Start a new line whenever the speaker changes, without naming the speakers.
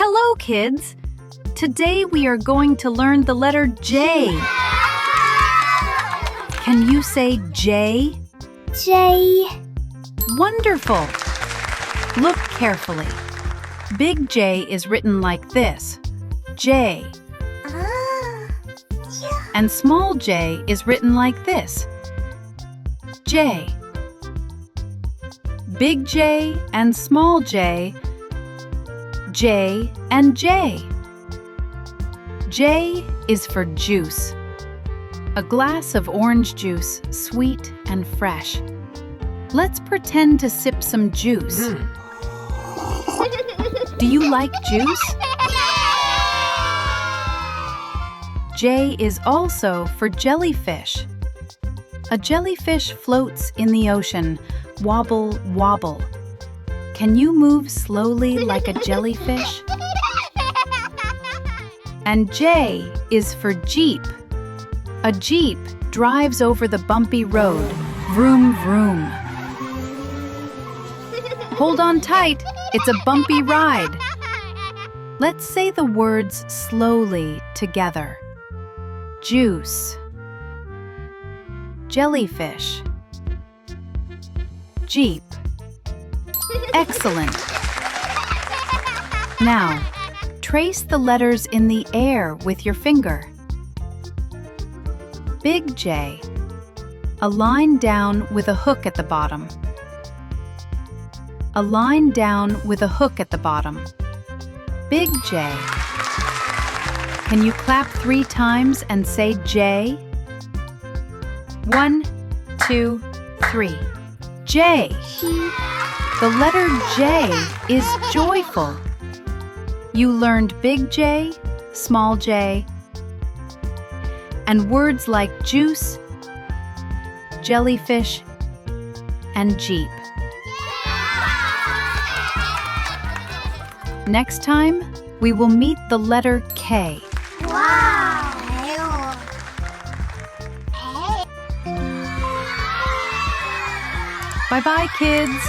Hello, kids! Today we are going to learn the letter J. Can you say J?
J.
Wonderful! Look carefully. Big J is written like this, J. And small j is written like this, J. Big J and small j, J and J. J is for juice. A glass of orange juice, sweet and fresh. Let's pretend to sip some juice. Do you like juice? J is also for jellyfish. A jellyfish floats in the ocean, wobble, wobble. Can you move slowly like a jellyfish? And J is for Jeep. A Jeep drives over the bumpy road, vroom, vroom. Hold on tight, it's a bumpy ride. Let's say the words slowly together. Juice, jellyfish, Jeep. Excellent. Now, trace the letters in the air with your finger. Big J, a line down with a hook at the bottom. A line down with a hook at the bottom. Big J. Can you clap 3 times and say J? 1, 2, 3. J. The letter J is joyful. You learned big J, small j, and words like juice, jellyfish, and Jeep. Next time, we will meet the letter K.
Wow!
Bye-bye, kids!